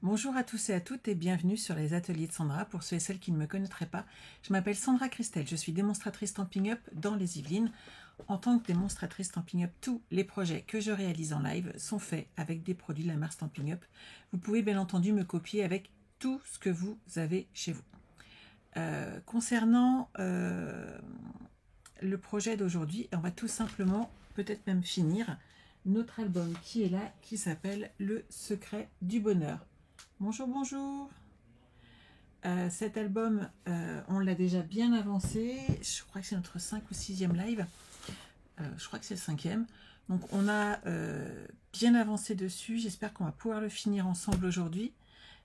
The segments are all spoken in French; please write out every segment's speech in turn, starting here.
Bonjour à tous et à toutes et bienvenue sur les ateliers de Sandra. Pour ceux et celles qui ne me connaîtraient pas, je m'appelle Sandra Christel, je suis démonstratrice Stampin' Up dans les Yvelines. En tant que démonstratrice Stampin' Up, tous les projets que je réalise en live sont faits avec des produits de la marque Stampin' Up. Vous pouvez bien entendu me copier avec tout ce que vous avez chez vous. Concernant le projet d'aujourd'hui, on va tout simplement, peut-être même finir, notre album qui est là, qui s'appelle Le Secret du Bonheur. Bonjour, bonjour. Cet album, on l'a déjà bien avancé. Je crois que c'est notre 5 ou 6e live. Je crois que c'est le 5e. Donc on a bien avancé dessus. J'espère qu'on va pouvoir le finir ensemble aujourd'hui.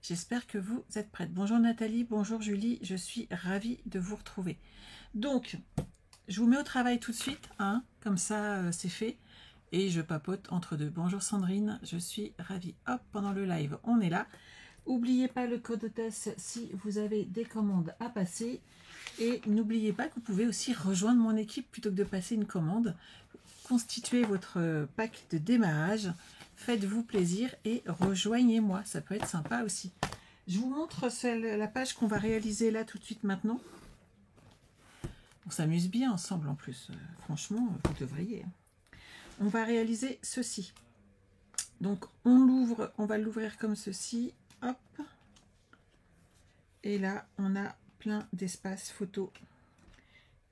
J'espère que vous êtes prêtes. Bonjour Nathalie, bonjour Julie. Je suis ravie de vous retrouver. Donc, je vous mets au travail tout de suite. Hein, comme ça, c'est fait. Et je papote entre deux. Bonjour Sandrine, je suis ravie. Hop, pendant le live, on est là. N'oubliez pas le code test si vous avez des commandes à passer. Et n'oubliez pas que vous pouvez aussi rejoindre mon équipe plutôt que de passer une commande. Constituez votre pack de démarrage. Faites-vous plaisir et rejoignez-moi. Ça peut être sympa aussi. Je vous montre la page qu'on va réaliser là tout de suite maintenant. On s'amuse bien ensemble en plus. Franchement, vous devriez. On va réaliser ceci. Donc on l'ouvre, on va l'ouvrir comme ceci. Hop. Et là, on a plein d'espaces photos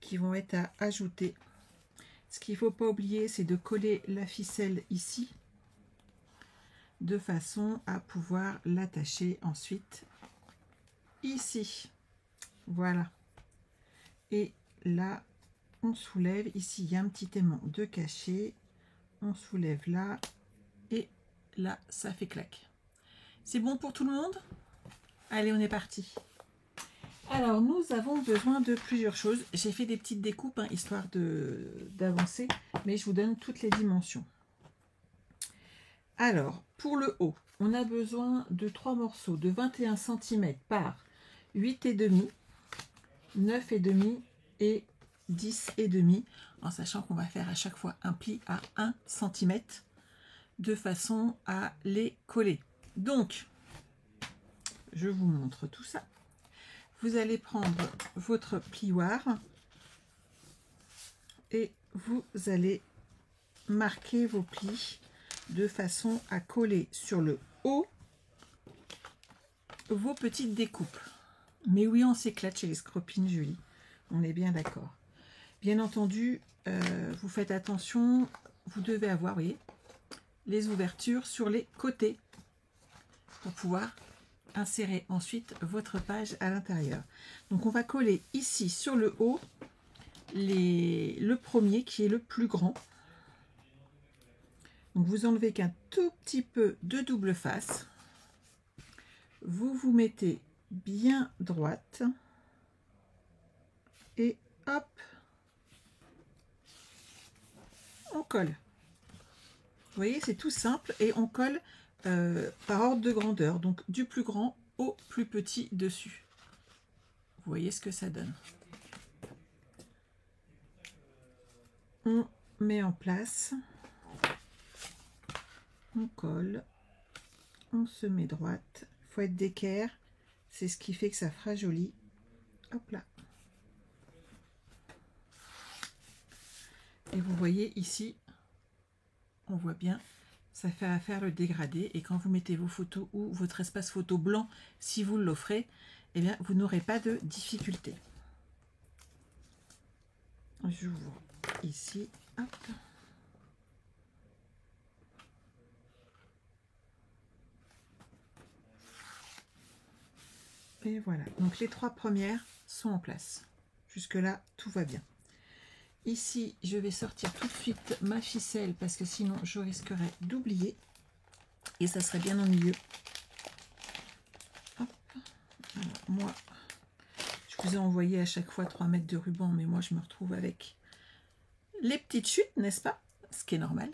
qui vont être à ajouter. Ce qu'il ne faut pas oublier, c'est de coller la ficelle ici, de façon à pouvoir l'attacher ensuite ici. Voilà. Et là, on soulève. Ici, il y a un petit aimant de cachet. On soulève là. Et là, ça fait clac. C'est bon pour tout le monde? Allez, on est parti. Alors, nous avons besoin de plusieurs choses. J'ai fait des petites découpes, hein, histoire d'avancer, mais je vous donne toutes les dimensions. Alors, pour le haut, on a besoin de 3 morceaux de 21 cm par 8,5, 9,5 et 10,5, en sachant qu'on va faire à chaque fois un pli à 1 cm, de façon à les coller. Donc, je vous montre tout ça. Vous allez prendre votre plioir et vous allez marquer vos plis de façon à coller sur le haut vos petites découpes. Mais oui, on s'éclate chez les Scropines, Julie. On est bien d'accord. Bien entendu, vous faites attention, vous devez avoir, vous voyez, les ouvertures sur les côtés pour pouvoir insérer ensuite votre page à l'intérieur. Donc on va coller ici sur le haut le premier qui est le plus grand. Donc vous enlevez qu'un tout petit peu de double face. Vous vous mettez bien droite et hop, on colle. Vous voyez, c'est tout simple et on colle par ordre de grandeur, donc du plus grand au plus petit dessus. Vous voyez ce que ça donne. On met en place, on colle, on se met droite. Il faut être d'équerre, c'est ce qui fait que ça fera joli. Hop là. Et vous voyez ici, on voit bien, ça fait à faire le dégradé. Et quand vous mettez vos photos ou votre espace photo blanc, si vous l'offrez, eh bien, vous n'aurez pas de difficulté. J'ouvre ici, hop. Et voilà, donc les 3 premières sont en place. Jusque là, tout va bien. Ici, je vais sortir tout de suite ma ficelle parce que sinon je risquerais d'oublier et ça serait bien ennuyeux. Hop. Alors, moi, je vous ai envoyé à chaque fois 3 mètres de ruban, mais moi je me retrouve avec les petites chutes, n'est-ce pas? Ce qui est normal.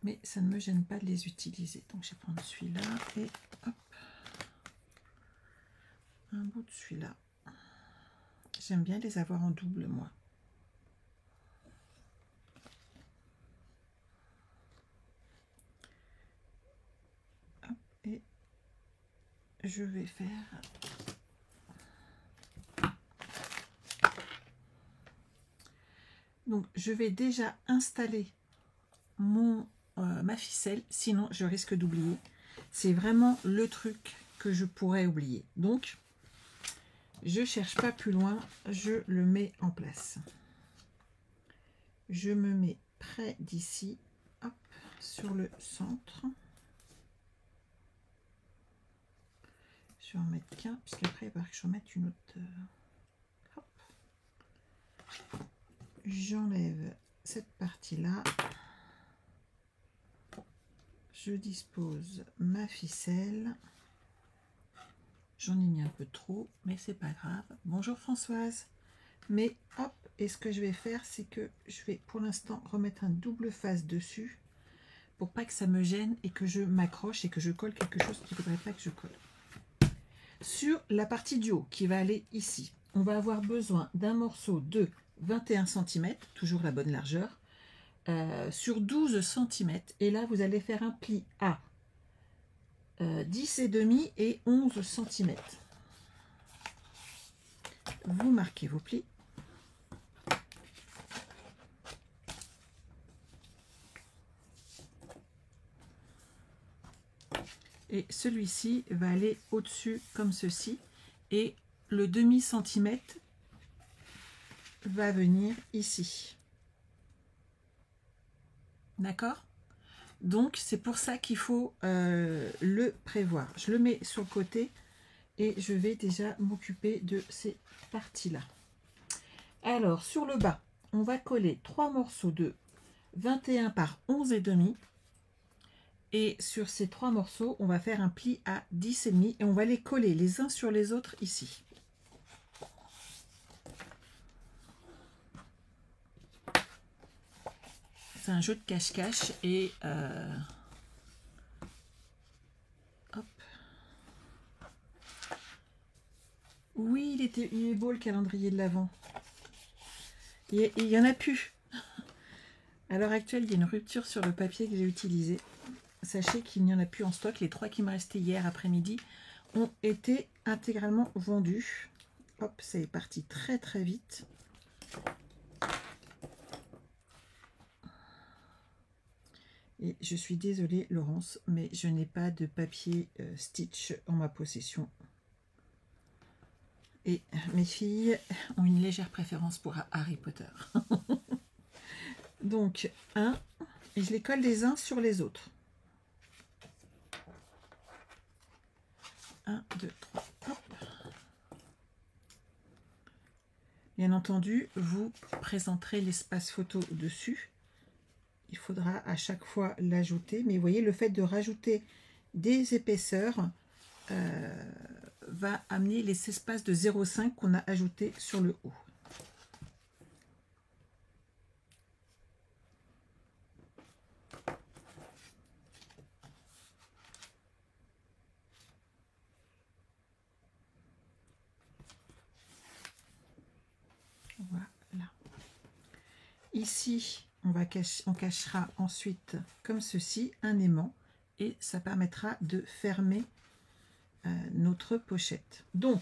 Mais ça ne me gêne pas de les utiliser. Donc je vais prendre celui-là et hop, un bout de celui-là. J'aime bien les avoir en double, moi. Hop. Et je vais faire donc je vais déjà installer ma ficelle, sinon je risque d'oublier. C'est vraiment le truc que je pourrais oublier. Donc je cherche pas plus loin, je le mets en place. Je me mets près d'ici, hop, sur le centre. Je vais en mettre qu'un, puisqu'après il va falloir que je remette une autre. Hop. J'enlève cette partie-là. Je dispose ma ficelle. J'en ai mis un peu trop, mais c'est pas grave. Bonjour Françoise. Mais hop, et ce que je vais faire, c'est que je vais pour l'instant remettre un double face dessus pour pas que ça me gêne et que je m'accroche et que je colle quelque chose qu'il ne faudrait pas que je colle. Sur la partie du haut qui va aller ici, on va avoir besoin d'un morceau de 21 cm, toujours la bonne largeur, sur 12 cm. Et là, vous allez faire un pli à 10,5 et 11 cm. Vous marquez vos plis. Et celui-ci va aller au-dessus comme ceci. Et le demi-centimètre va venir ici. D'accord? Donc, c'est pour ça qu'il faut le prévoir. Je le mets sur le côté et je vais déjà m'occuper de ces parties-là. Alors, sur le bas, on va coller 3 morceaux de 21 par 11,5. Et sur ces 3 morceaux, on va faire un pli à 10,5 et on va les coller les uns sur les autres ici. C'est un jeu de cache-cache et hop. Oui, il est beau le calendrier de l'Avent. Il y en a plus. À l'heure actuelle, il y a une rupture sur le papier que j'ai utilisé. Sachez qu'il n'y en a plus en stock. Les 3 qui me restaient hier après-midi ont été intégralement vendus. Hop, ça est parti très très vite. Et je suis désolée Laurence, mais je n'ai pas de papier Stitch en ma possession. Et mes filles ont une légère préférence pour Harry Potter. Donc, et je les colle les uns sur les autres. 1, 2, 3, hop. Bien entendu, vous présenterez l'espace photo dessus. Il faudra à chaque fois l'ajouter. Mais vous voyez, le fait de rajouter des épaisseurs va amener les espaces de 0,5 qu'on a ajouté sur le haut. Voilà. Ici, on cachera ensuite, comme ceci, un aimant et ça permettra de fermer notre pochette. Donc,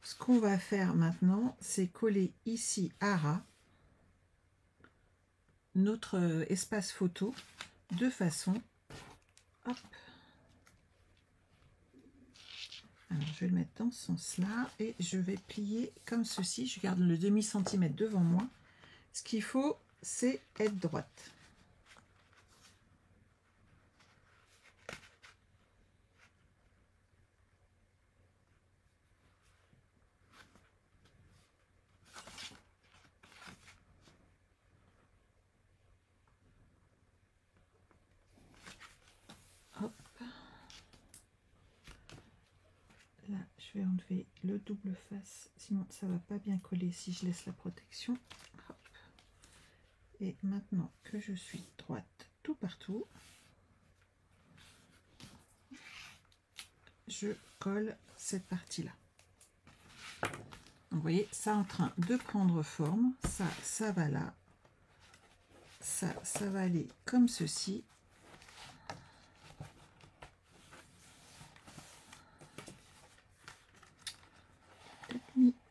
ce qu'on va faire maintenant, c'est coller ici à ras notre espace photo de façon, hop. Alors, je vais le mettre dans ce sens-là et je vais plier comme ceci. Je garde le demi-centimètre devant moi. Ce qu'il faut, c'est être droite. Hop. Là, je vais enlever le double face, sinon ça va pas bien coller si je laisse la protection. Hop. Et maintenant que je suis droite tout partout, je colle cette partie-là. Vous voyez, ça est en train de prendre forme. Ça va là. Ça va aller comme ceci.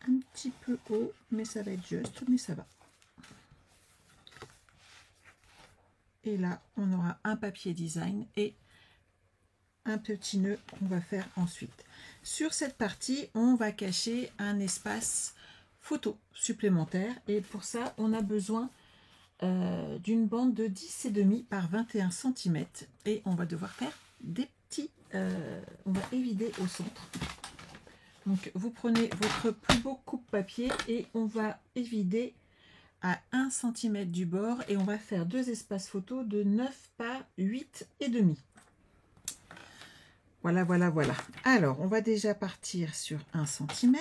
un petit peu haut, mais ça va être juste, mais ça va. Et là, on aura un papier design et un petit nœud qu'on va faire ensuite. Sur cette partie, on va cacher un espace photo supplémentaire. Et pour ça, on a besoin d'une bande de 10,5 par 21 cm. Et on va devoir faire des petits... on va évider au centre. Donc, vous prenez votre plus beau coupe-papier et on va évider à 1 cm du bord et on va faire deux espaces photo de 9 par 8,5. Voilà, voilà, voilà. Alors, on va déjà partir sur 1 cm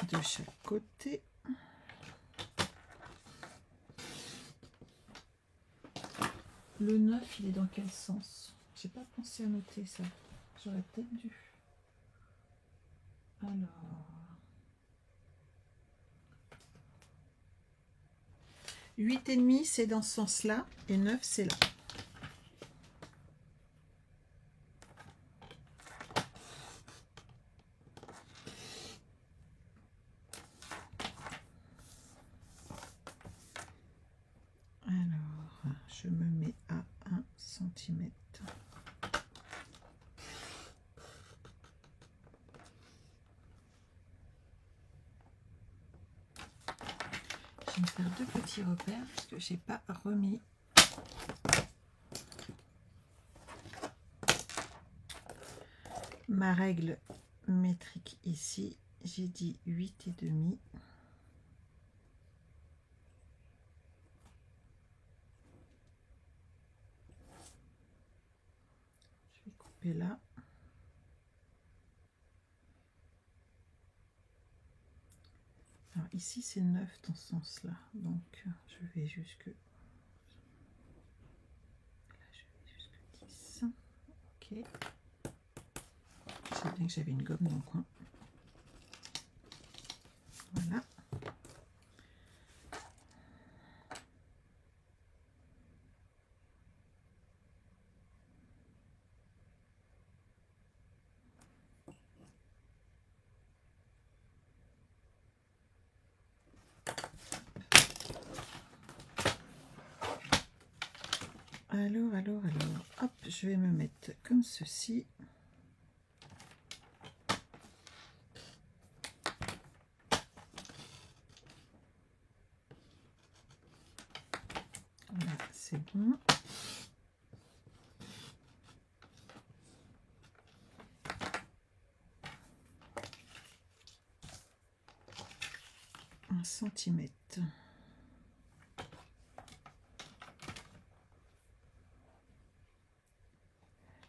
de chaque côté. Le 9, il est dans quel sens? J'ai pas pensé à noter ça. J'aurais peut-être dû. Alors... 8,5 c'est dans ce sens-là et 9 c'est là. Alors, je me mets à 1 cm. Je vais me faire deux petits repères parce que j'ai pas remis ma règle métrique ici. J'ai dit 8,5. Je vais couper là. Alors ici c'est 9 dans ce sens là, donc je vais jusque 10. Ok. Je sais bien que j'avais une gomme dans le coin. Voilà. Alors, hop, je vais me mettre comme ceci. Voilà, c'est bon. Un centimètre.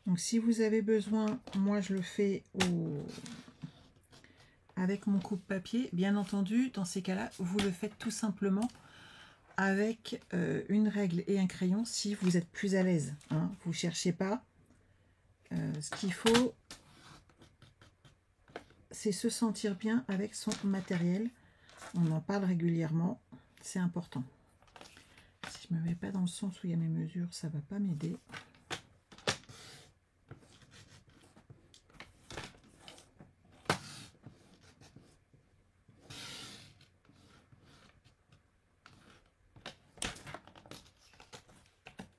Donc si vous avez besoin, moi je le fais avec mon coupe-papier. Bien entendu, dans ces cas-là, vous le faites tout simplement avec une règle et un crayon si vous êtes plus à l'aise. Hein. Vous ne cherchez pas. Ce qu'il faut, c'est se sentir bien avec son matériel. On en parle régulièrement, c'est important. Si je ne me mets pas dans le sens où il y a mes mesures, ça ne va pas m'aider.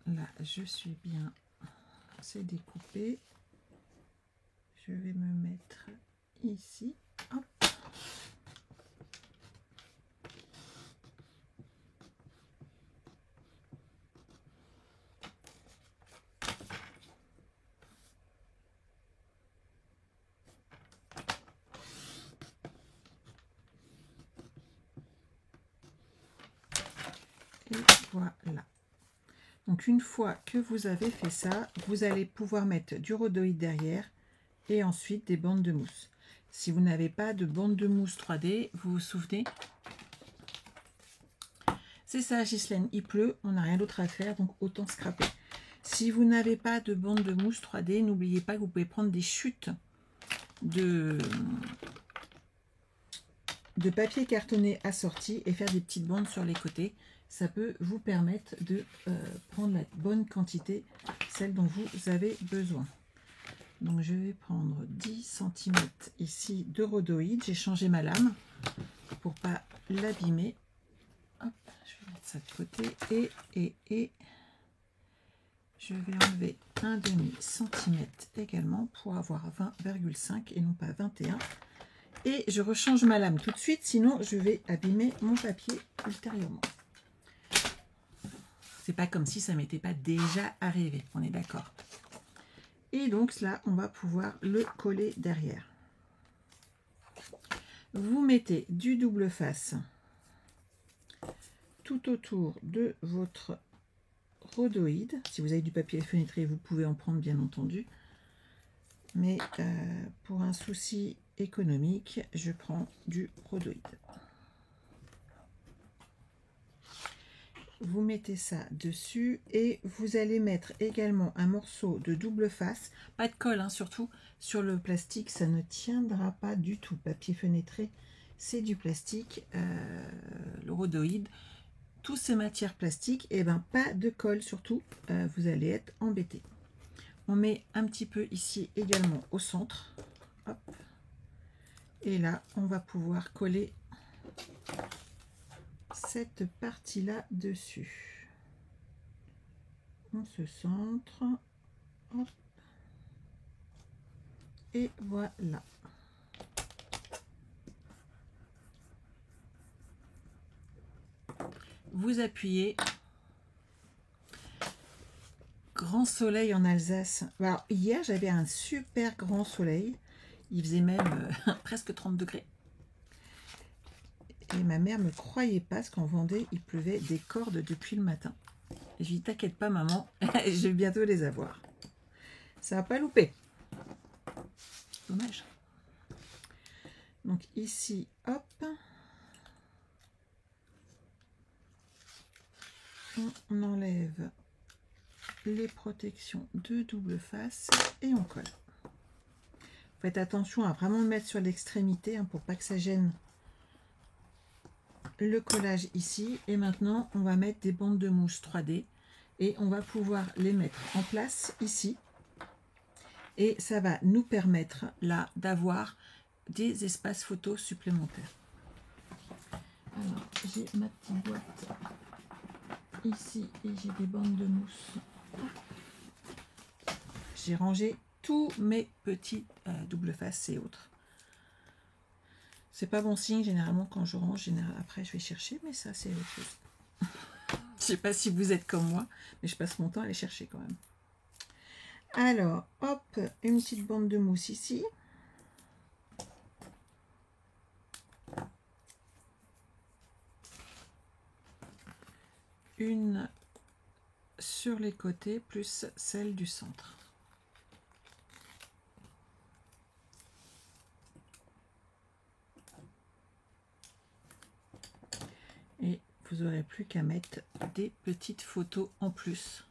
Là, je suis bien, c'est découpé. Je vais me mettre ici. Hop. Et voilà. Donc une fois que vous avez fait ça, vous allez pouvoir mettre du rhodoïde derrière et ensuite des bandes de mousse. Si vous n'avez pas de bande de mousse 3D, vous vous souvenez, c'est ça Ghislaine, il pleut, on n'a rien d'autre à faire, donc autant scraper. Si vous n'avez pas de bande de mousse 3D, n'oubliez pas que vous pouvez prendre des chutes de papier cartonné assorti et faire des petites bandes sur les côtés. Ça peut vous permettre de prendre la bonne quantité, celle dont vous avez besoin. Donc je vais prendre 10 cm ici de rhodoïde. J'ai changé ma lame pour pas l'abîmer. Hop, je vais mettre ça de côté et je vais enlever un demi centimètre également pour avoir 20,5 et non pas 21. Et je rechange ma lame tout de suite, sinon je vais abîmer mon papier ultérieurement. C'est pas comme si ça m'était pas déjà arrivé, on est d'accord. Et donc là, on va pouvoir le coller derrière. Vous mettez du double face tout autour de votre rhodoïde. Si vous avez du papier fenêtré, vous pouvez en prendre bien entendu. Mais pour un souci économique, je prends du rhodoïde. Vous mettez ça dessus et vous allez mettre également un morceau de double face, pas de colle hein, surtout sur le plastique, ça ne tiendra pas du tout. Papier fenêtré, c'est du plastique, le rhodoïde, toutes ces matières plastiques, et ben pas de colle surtout, vous allez être embêté. On met un petit peu ici également au centre. Hop. Et là, on va pouvoir coller cette partie-là dessus. On se centre. Hop. Et voilà. Vous appuyez. Grand soleil en Alsace. Alors, hier, j'avais un super grand soleil. Il faisait même presque 30 degrés. Et ma mère ne me croyait pas, parce qu'en Vendée, il pleuvait des cordes depuis le matin. Et je lui dis, t'inquiète pas maman, je vais bientôt les avoir. Ça va pas louper. Dommage. Donc ici, hop. On enlève les protections de double face et on colle. Faites attention à vraiment le mettre sur l'extrémité hein, pour pas que ça gêne le collage ici. Et maintenant on va mettre des bandes de mousse 3D et on va pouvoir les mettre en place ici et ça va nous permettre là d'avoir des espaces photos supplémentaires. Alors j'ai ma petite boîte ici et j'ai des bandes de mousse. J'ai rangé tous mes petits double face et autres. C'est pas bon signe généralement quand je range, après je vais chercher, mais ça c'est autre chose. Je sais pas si vous êtes comme moi, mais je passe mon temps à les chercher quand même. Alors, hop, une petite bande de mousse ici. Une sur les côtés, plus celle du centre. Et vous n'aurez plus qu'à mettre des petites photos en plus.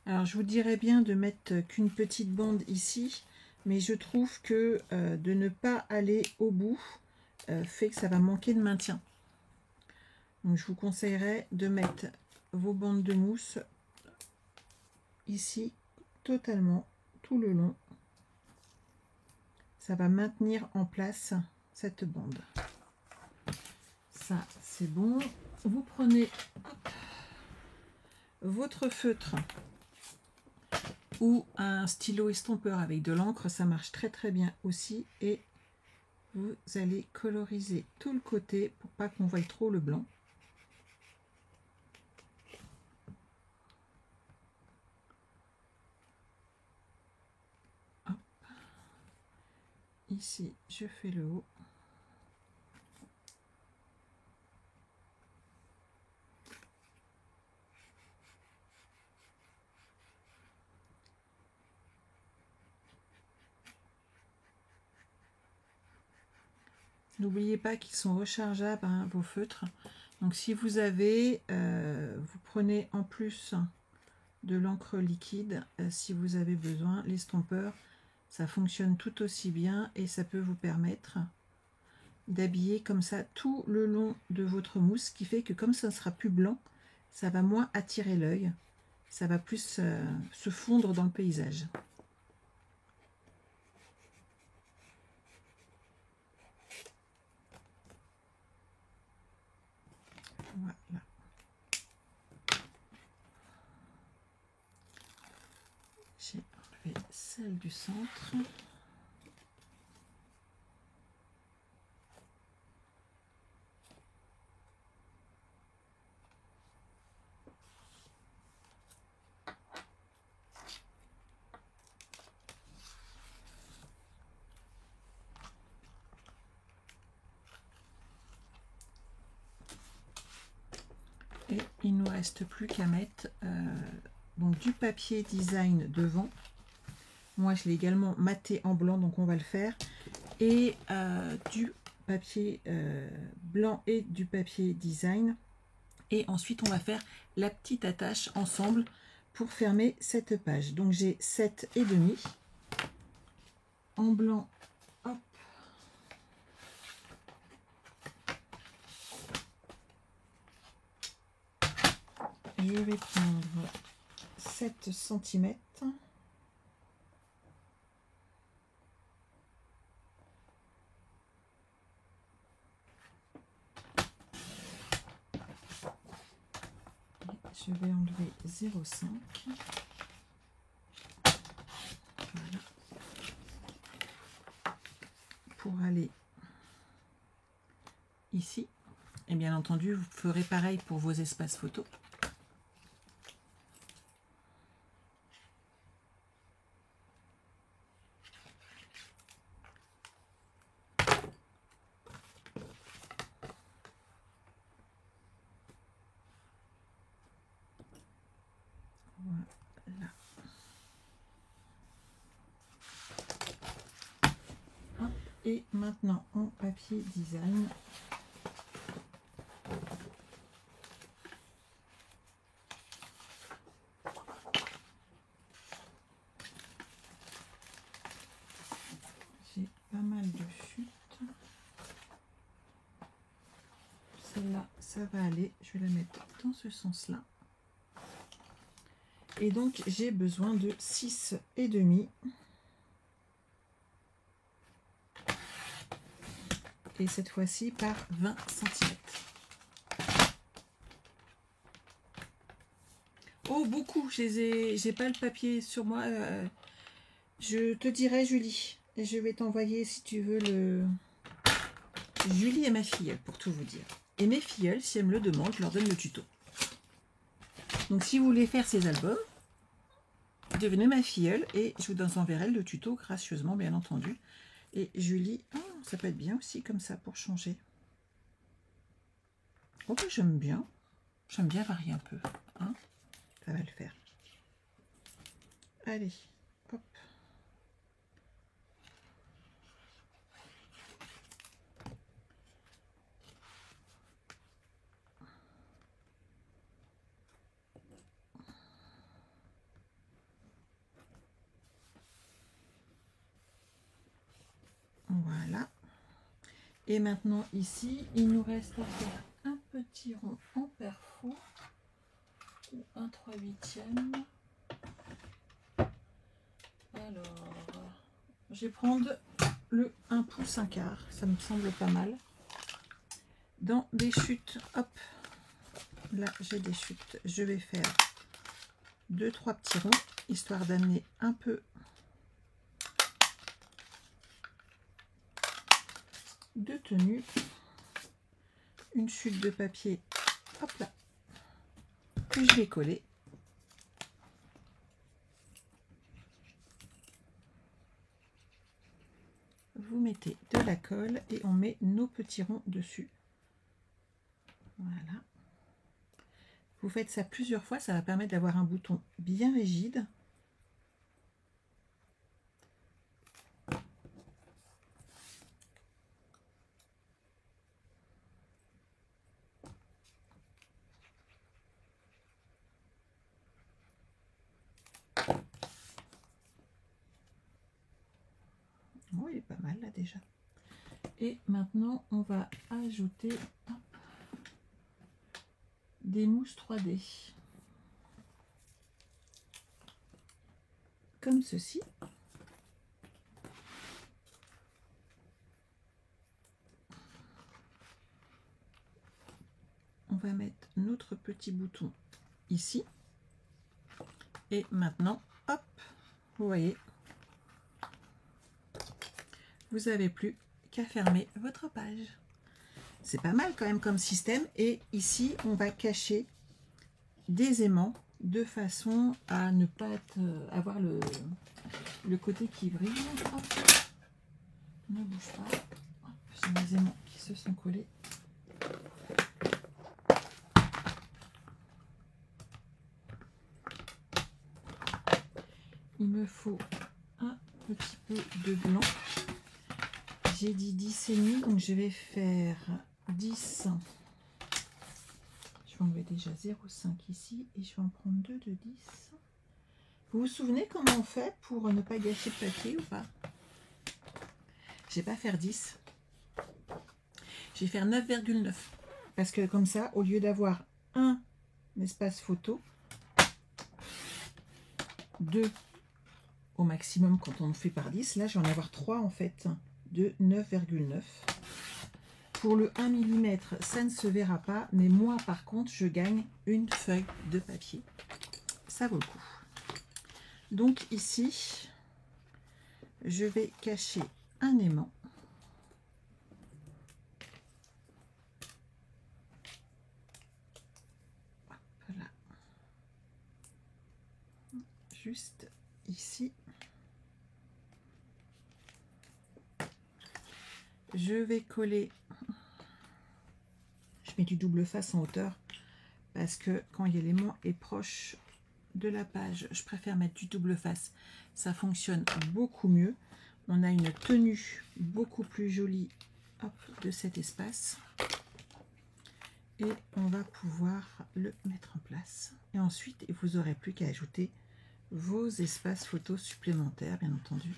Alors je vous dirais bien de mettre qu'une petite bande ici, mais je trouve que de ne pas aller au bout fait que ça va manquer de maintien. Donc je vous conseillerais de mettre vos bandes de mousse ici totalement tout le long. Ça va maintenir en place cette bande. Ça c'est bon. Vous prenez hop, votre feutre ou un stylo estompeur avec de l'encre, ça marche très très bien aussi, et vous allez coloriser tout le côté pour pas qu'on voie trop le blanc. Hop. Ici je fais le haut. N'oubliez pas qu'ils sont rechargeables hein, vos feutres. Donc si vous avez, vous prenez en plus de l'encre liquide si vous avez besoin. L'estompeur, ça fonctionne tout aussi bien et ça peut vous permettre d'habiller comme ça tout le long de votre mousse, ce qui fait que comme ça ne sera plus blanc, ça va moins attirer l'œil, ça va plus se fondre dans le paysage. Voilà. J'ai enlevé celle du centre. Et il ne nous reste plus qu'à mettre donc du papier design devant. Moi, je l'ai également maté en blanc, donc on va le faire. Et du papier blanc et du papier design. Et ensuite, on va faire la petite attache ensemble pour fermer cette page. Donc, j'ai 7,5 en blanc. Hop. Je vais prendre 7 cm. Je vais enlever 0,5. Voilà. Pour aller ici. Et bien entendu, vous ferez pareil pour vos espaces photos. Voilà. Hop. Et maintenant en papier design. J'ai pas mal de chutes. Celle-là, ça va aller. Je vais la mettre dans ce sens-là. Et donc, j'ai besoin de 6,5. Et cette fois-ci par 20 cm. Oh, beaucoup. J'ai pas le papier sur moi. Je te dirai, Julie. Et je vais t'envoyer, si tu veux, le... Julie est ma filleule, pour tout vous dire. Et mes filleules, si elles me le demandent, je leur donne le tuto. Donc, si vous voulez faire ces albums, devenez ma filleule et je vous enverrai le tuto gracieusement, bien entendu. Et Julie, oh, ça peut être bien aussi comme ça pour changer. Oh, ben, j'aime bien. J'aime bien varier un peu. Hein, ça va le faire. Allez, hop. Voilà. Et maintenant ici, il nous reste à faire un petit rond en perfo ou un 3/8. Alors, je vais prendre le 1 pouce 1/4, ça me semble pas mal. Dans des chutes, hop, là j'ai des chutes, je vais faire 2-3 petits ronds, histoire d'amener un peu de tenue. Une chute de papier, hop là, que je vais coller. Vous mettez de la colle et on met nos petits ronds dessus. Voilà. Vous faites ça plusieurs fois, ça va permettre d'avoir un bouton bien rigide. Oh, il est pas mal là déjà. Et maintenant, on va ajouter des mousses 3D. Comme ceci. On va mettre notre petit bouton ici. Et maintenant, hop, vous voyez, vous n'avez plus qu'à fermer votre page. C'est pas mal quand même comme système. Et ici, on va cacher des aimants de façon à ne pas avoir le côté qui brille. Hop. Ne bouge pas. J'ai mes aimants qui se sont collés. Il me faut un petit peu de blanc. J'ai dit 10,5, donc je vais faire 10. Je vais enlever déjà 0,5 ici et je vais en prendre 2 de 10. Vous vous souvenez comment on fait pour ne pas gâcher le papier ou pas? Je vais pas faire 10. Je vais faire 9,9. Parce que comme ça, au lieu d'avoir un espace photo, 2 au maximum quand on fait par 10, là je vais en avoir 3 en fait, de 9,9. Pour le 1 mm, ça ne se verra pas, mais moi par contre, je gagne une feuille de papier. Ça vaut le coup. Donc ici, je vais cacher un aimant. Hop là. Juste ici. Je vais coller, je mets du double face en hauteur parce que quand l'élément est proche de la page, je préfère mettre du double face. Ça fonctionne beaucoup mieux. On a une tenue beaucoup plus jolie, hop, de cet espace. Et on va pouvoir le mettre en place. Et ensuite, vous n'aurez plus qu'à ajouter vos espaces photos supplémentaires, bien entendu.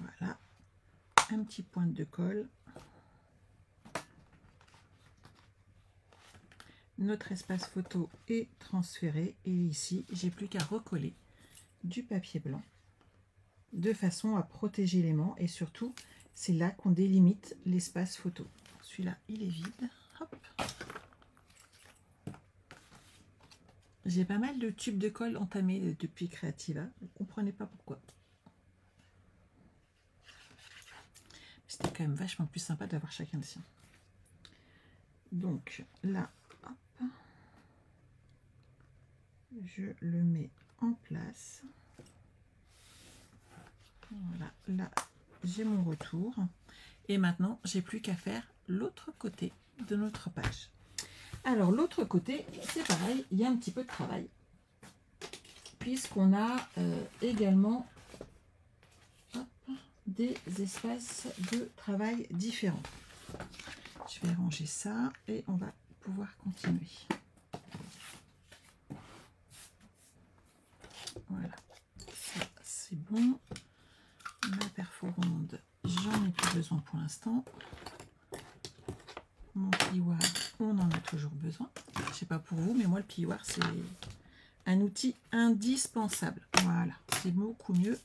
Voilà, un petit point de colle. Notre espace photo est transféré et ici, j'ai plus qu'à recoller du papier blanc de façon à protéger l'aimant et surtout, c'est là qu'on délimite l'espace photo. Celui-là, il est vide. Hop. J'ai pas mal de tubes de colle entamés depuis Creativa. Vous ne comprenez pas pourquoi. C'était quand même vachement plus sympa d'avoir chacun le sien. Donc là, hop, je le mets en place. Voilà, là j'ai mon retour. Et maintenant, j'ai plus qu'à faire l'autre côté de notre page. Alors l'autre côté, c'est pareil, il y a un petit peu de travail. Puisqu'on a également des espaces de travail différents. Je vais ranger ça et on va pouvoir continuer. Voilà, ça c'est bon. Ma perforonde, j'en ai plus besoin pour l'instant. Mon plioir, on en a toujours besoin. Je sais pas pour vous, mais moi le plioir c'est un outil indispensable. Voilà, c'est beaucoup mieux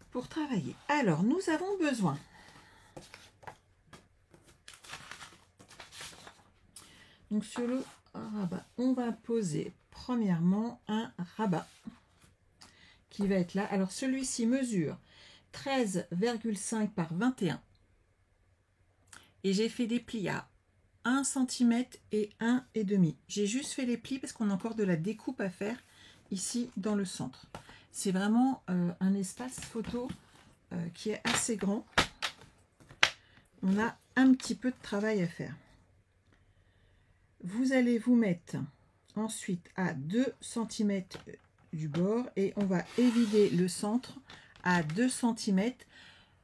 pour travailler. Alors, nous avons besoin donc sur le rabat, on va poser premièrement un rabat qui va être là. Alors celui-ci mesure 13,5 par 21 et j'ai fait des plis à 1 cm et 1,5. J'ai juste fait les plis parce qu'on a encore de la découpe à faire ici dans le centre. C'est vraiment un espace photo qui est assez grand. On a un petit peu de travail à faire. Vous allez vous mettre ensuite à 2 cm du bord et on va évider le centre à 2 cm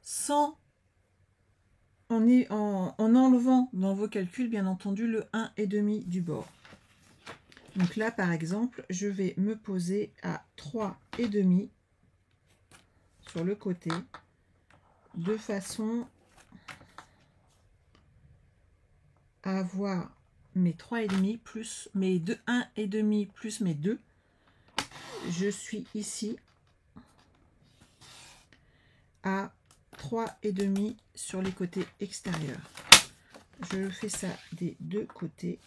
sans en enlevant dans vos calculs bien entendu le 1,5 du bord. Donc là par exemple je vais me poser à 3,5 sur le côté de façon à avoir mes 3,5 plus mes 1,5 plus mes 2. Je suis ici à 3,5 sur les côtés extérieurs. Je fais ça des deux côtés.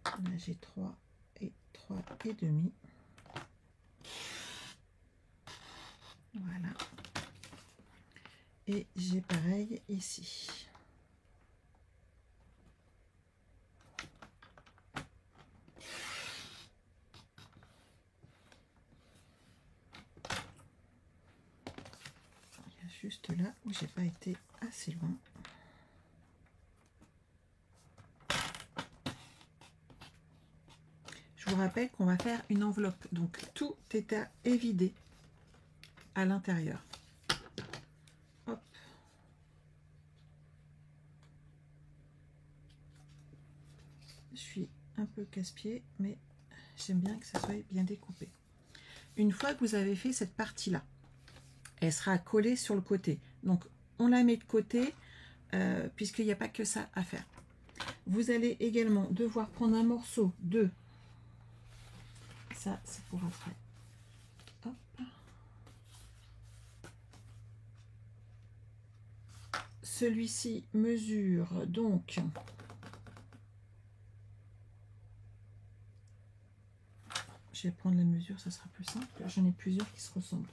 Là j'ai 3 et 3,5. Voilà. Et j'ai pareil ici. Il y a juste là où j'ai pas été assez loin. Je vous rappelle qu'on va faire une enveloppe, donc tout est à évider à l'intérieur. Hop. Je suis un peu casse-pied, mais j'aime bien que ça soit bien découpé. Une fois que vous avez fait cette partie-là, elle sera collée sur le côté. Donc, on la met de côté, puisqu'il n'y a pas que ça à faire. Vous allez également devoir prendre un morceau de... Ça, c'est pour après. Hop. Celui-ci mesure donc... Je vais prendre la mesure, ça sera plus simple. J'en ai plusieurs qui se ressemblent.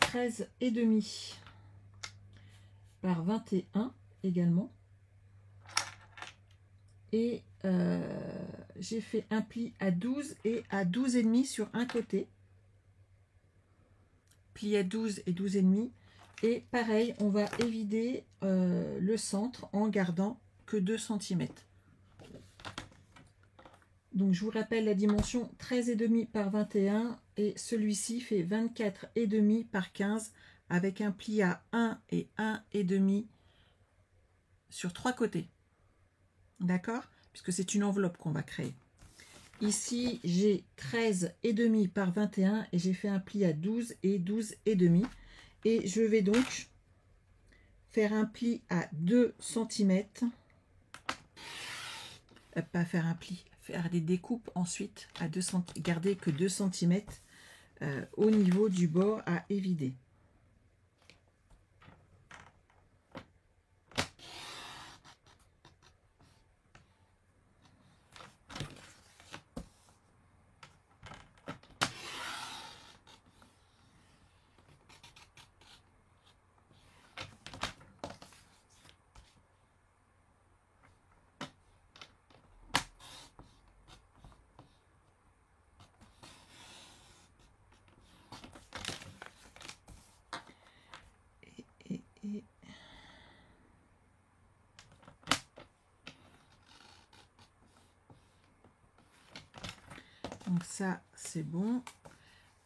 13,5 par 21 également. Et j'ai fait un pli à 12 et à 12,5 sur un côté. Pli à 12 et 12,5. Et pareil, on va évider le centre en gardant que 2 cm. Donc je vous rappelle la dimension 13,5 par 21 et celui-ci fait 24,5 par 15 avec un pli à 1 et 1,5 sur 3 côtés. D'accord? Puisque c'est une enveloppe qu'on va créer. Ici, j'ai 13,5 par 21 et j'ai fait un pli à 12 et 12,5. Et je vais donc faire un pli à 2 cm. Pas faire un pli, faire des découpes ensuite à 2 cm, garder que 2 cm au niveau du bord à évider. Donc ça, c'est bon.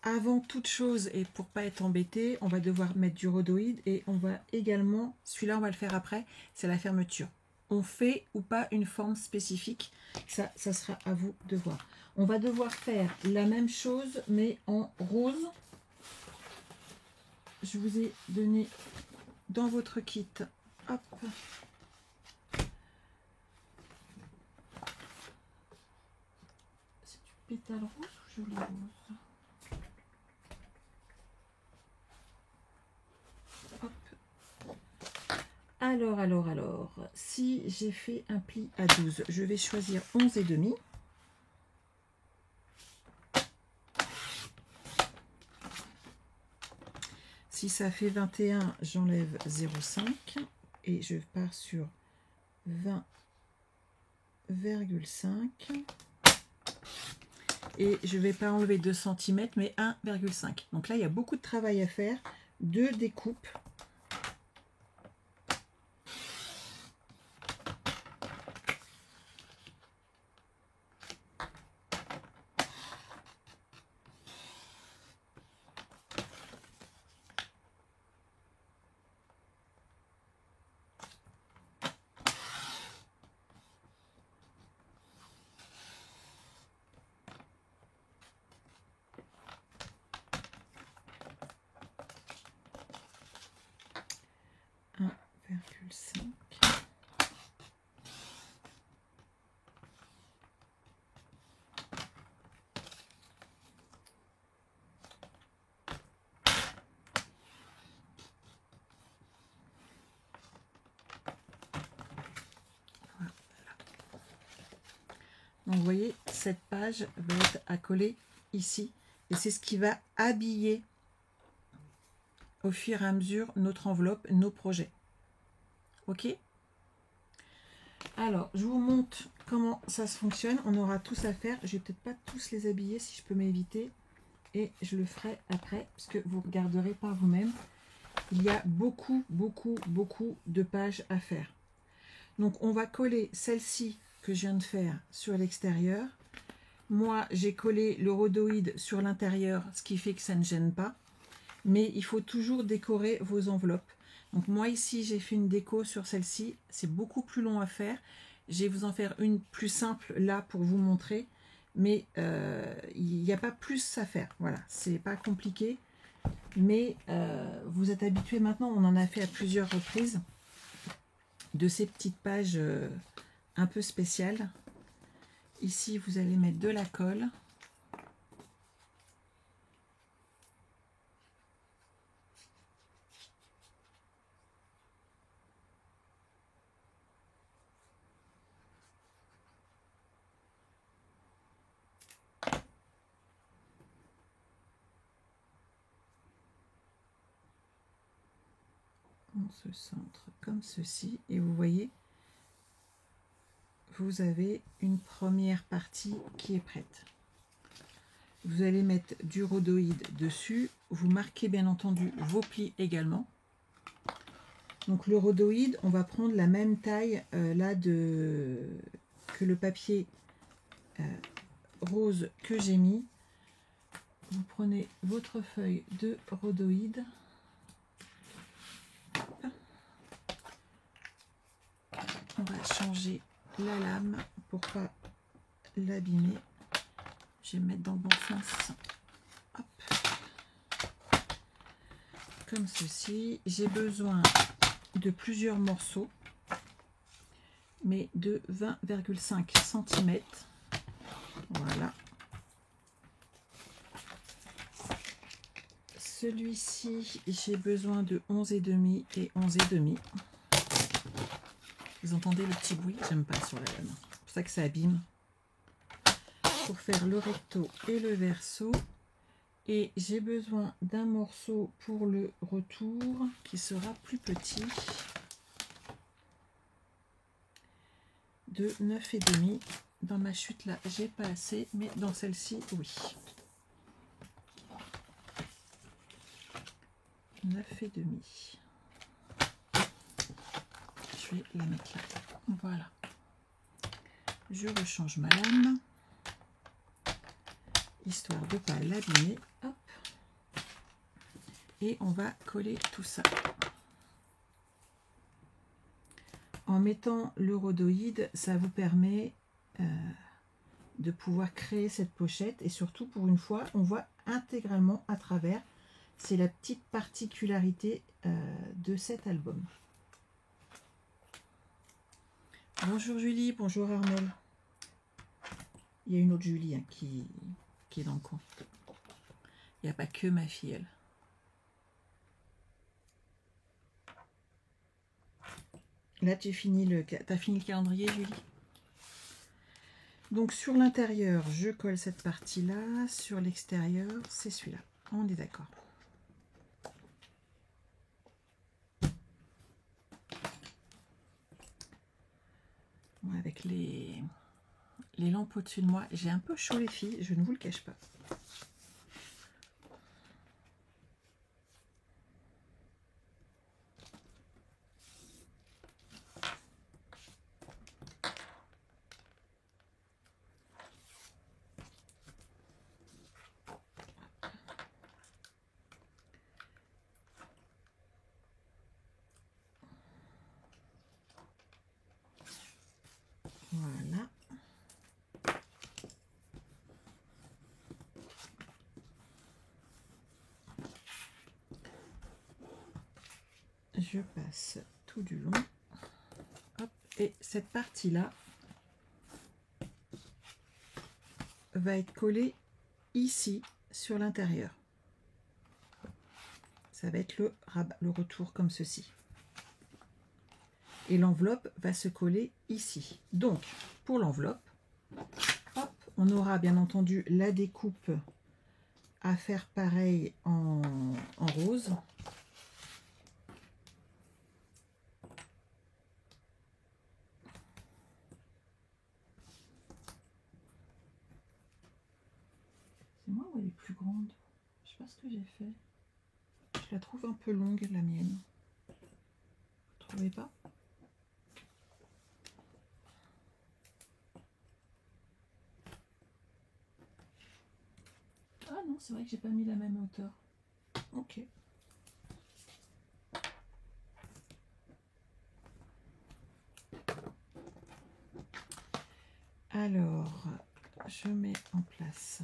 Avant toute chose, et pour pas être embêté, on va devoir mettre du rhodoïde et on va également, celui-là on va le faire après, c'est la fermeture. On fait ou pas une forme spécifique, ça sera à vous de voir. On va devoir faire la même chose mais en rose. Je vous ai donné dans votre kit, hop, c'est du pétale rouge ou joli rose? Alors, si j'ai fait un pli à 12, je vais choisir 11,5. Si ça fait 21, j'enlève 0,5 et je pars sur 20,5. Et je ne vais pas enlever 2 cm, mais 1,5. Donc là, il y a beaucoup de travail à faire, de découpe. 1,5. Donc vous voyez, cette page va être à coller ici. Et c'est ce qui va habiller au fur et à mesure notre enveloppe, nos projets. Ok? Alors, je vous montre comment ça se fonctionne. On aura tous à faire. Je vais peut-être pas tous les habiller si je peux m'éviter. Et je le ferai après, parce que vous regarderez par vous-même. Il y a beaucoup de pages à faire. Donc, on va coller celle-ci que je viens de faire sur l'extérieur. Moi, j'ai collé le rhodoïde sur l'intérieur, ce qui fait que ça ne gêne pas. Mais il faut toujours décorer vos enveloppes. Donc moi ici, j'ai fait une déco sur celle-ci. C'est beaucoup plus long à faire. Je vais vous en faire une plus simple là pour vous montrer. Mais il n'y a pas plus à faire. Voilà, c'est pas compliqué. Mais vous êtes habitués maintenant, on en a fait à plusieurs reprises, de ces petites pages un peu spéciales. Ici, vous allez mettre de la colle. On se centre comme ceci. Et vous voyez, vous avez une première partie qui est prête. Vous allez mettre du rhodoïde dessus. Vous marquez bien entendu vos plis également. Donc le rhodoïde, on va prendre la même taille là que le papier rose que j'ai mis. Vous prenez votre feuille de rhodoïde. On va changer la lame pour pas l'abîmer. Je vais mettre dans le bon sens. Hop. Comme ceci. J'ai besoin de plusieurs morceaux, mais de 20,5 cm. Voilà. Celui-ci, j'ai besoin de 11,5 et 11,5. Vous entendez le petit bruit? J'aime pas sur la lame. C'est pour ça que ça abîme. Pour faire le recto et le verso. Et j'ai besoin d'un morceau pour le retour qui sera plus petit. De 9,5. Dans ma chute là, j'ai pas assez, mais dans celle-ci, oui. 9,5. Je vais la mettre là. Voilà. Je rechange ma lame, histoire de ne pas l'abîmer. Hop. Et on va coller tout ça. En mettant le rhodoïde, ça vous permet de pouvoir créer cette pochette. Et surtout, pour une fois, on voit intégralement à travers. C'est la petite particularité de cet album. Bonjour Julie, bonjour Armel. Il y a une autre Julie hein, qui est dans le coin. Il n'y a pas que ma filleule. Là, tu as fini le calendrier, Julie? Donc, sur l'intérieur, je colle cette partie-là. Sur l'extérieur, c'est celui-là. On est d'accord. Bon, avec les lampes au-dessus de moi, j'ai un peu chaud, les filles. Je ne vous le cache pas. Voilà. Je passe tout du long. Hop, et cette partie-là va être collée ici sur l'intérieur. Ça va être le retour comme ceci. Et l'enveloppe va se coller ici. Donc, pour l'enveloppe, on aura bien entendu la découpe à faire pareil en rose. C'est moi ou elle est plus grande? Je sais pas ce que j'ai fait. Je la trouve un peu longue, la mienne. Vous trouvez pas? Ah non, c'est vrai que j'ai pas mis la même hauteur. Ok. Alors, je mets en place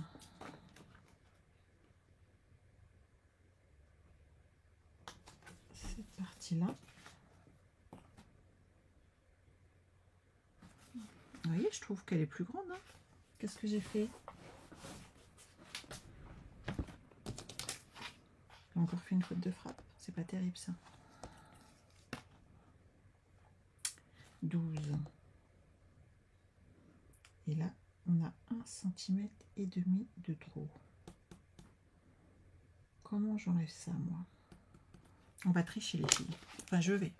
cette partie-là. Vous voyez, je trouve qu'elle est plus grande. Hein. Qu'est-ce que j'ai fait? J'ai encore fait une faute de frappe. C'est pas terrible ça. 12. Et là, on a 1,5 cm de trop. Comment j'enlève ça, moi? On va tricher, les filles. Enfin, je vais.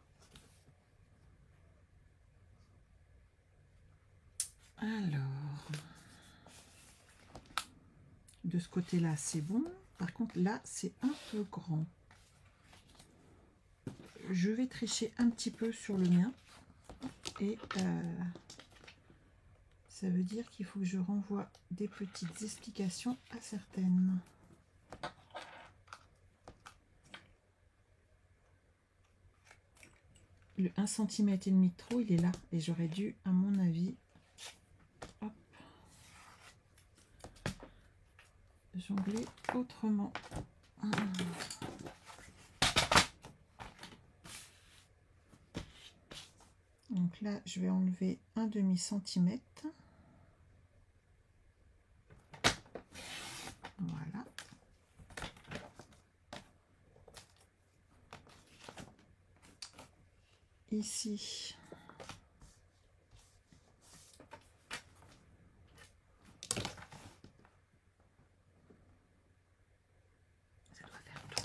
Alors, de ce côté-là, c'est bon. Par contre, là, c'est un peu grand. Je vais tricher un petit peu sur le mien. Et ça veut dire qu'il faut que je renvoie des petites explications à certaines. Le 1,5 cm de trop, il est là. Et j'aurais dû, à mon avis, hop, jongler autrement. Donc là, je vais enlever un demi-centimètre. Voilà. Ici, ça doit faire 12.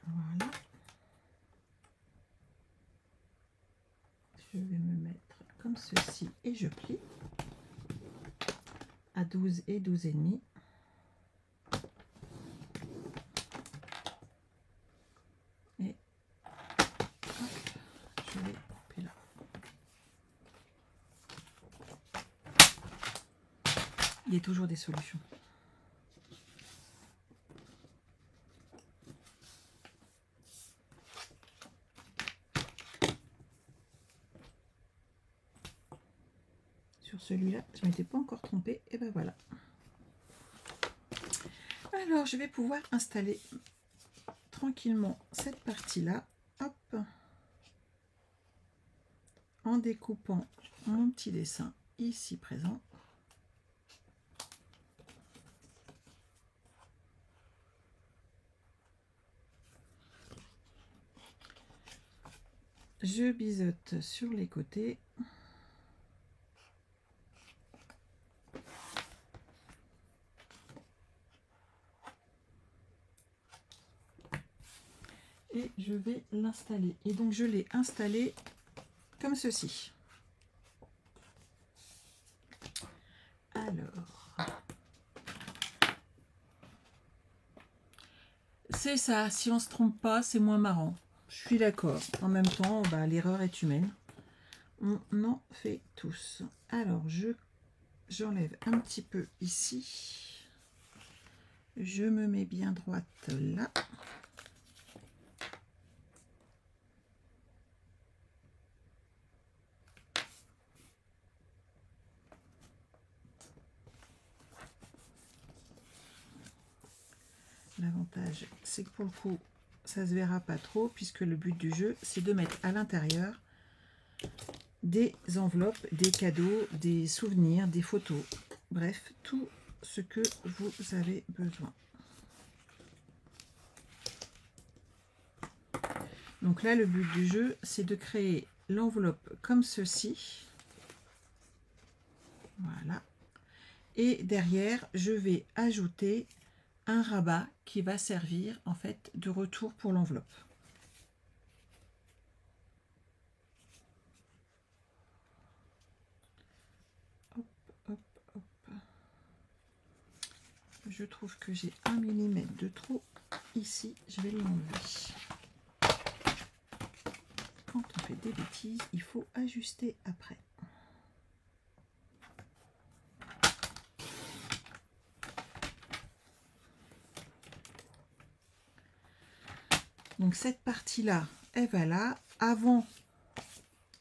Voilà. Je vais me mettre comme ceci et je plie à 12 et 12,5. Et hop, je vais couper là. Il y a toujours des solutions. Sur celui-là, je ne m'étais pas encore trompée, et ben voilà. Alors, je vais pouvoir installer tranquillement cette partie-là, hop, en découpant mon petit dessin ici présent. Je biseaute sur les côtés. Et je vais l'installer. Et donc je l'ai installé comme ceci. Alors, c'est ça, si on se trompe pas, c'est moins marrant. Je suis d'accord. En même temps, bah, l'erreur est humaine. On en fait tous. Alors, j'enlève un petit peu ici. Je me mets bien droite là. L'avantage, c'est que pour le coup, ça se verra pas trop puisque le but du jeu, c'est de mettre à l'intérieur des enveloppes, des cadeaux, des souvenirs, des photos. Bref, tout ce que vous avez besoin. Donc là, le but du jeu, c'est de créer l'enveloppe comme ceci. Voilà. Et derrière, je vais ajouter un rabat qui va servir en fait de retour pour l'enveloppe. Hop, hop, hop. Je trouve que j'ai 1 mm de trop ici, je vais l'enlever. Quand on fait des bêtises, il faut ajuster après. Donc cette partie-là, elle va là. Avant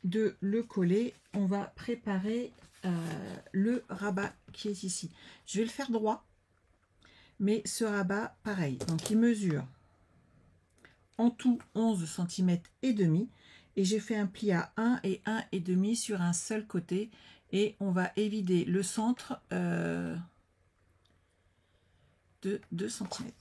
de le coller, on va préparer le rabat qui est ici. Je vais le faire droit, mais ce rabat, pareil. Donc il mesure en tout 11 cm et demi. Et j'ai fait un pli à 1 et 1,5 sur un seul côté. Et on va évider le centre de 2 cm.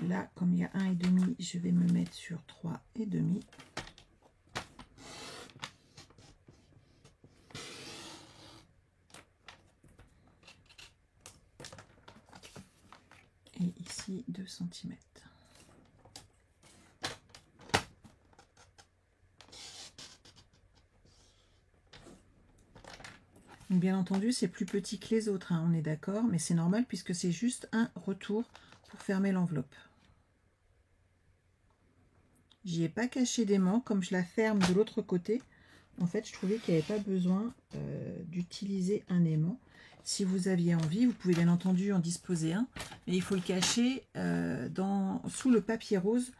Là, comme il y a 1,5, je vais me mettre sur 3,5. Et ici 2 cm. Bien entendu, c'est plus petit que les autres, hein, on est d'accord, mais c'est normal puisque c'est juste un retour pour fermer l'enveloppe. J'y ai pas caché d'aimant, comme je la ferme de l'autre côté. En fait, je trouvais qu'il n'y avait pas besoin d'utiliser un aimant. Si vous aviez envie, vous pouvez bien entendu en disposer un, mais il faut le cacher sous le papier rose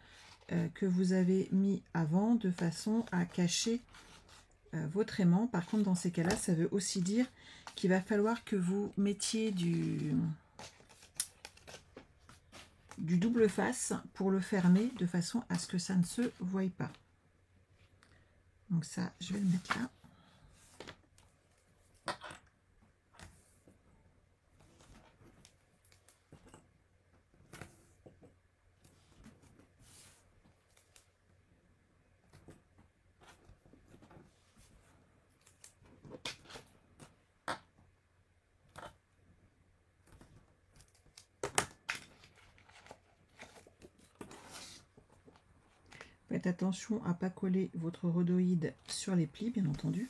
que vous avez mis avant, de façon à cacher votre aimant. Par contre, dans ces cas-là, ça veut aussi dire qu'il va falloir que vous mettiez du double face pour le fermer de façon à ce que ça ne se voie pas. Donc ça, je vais le mettre là. Faites attention à ne pas coller votre rhodoïde sur les plis, bien entendu.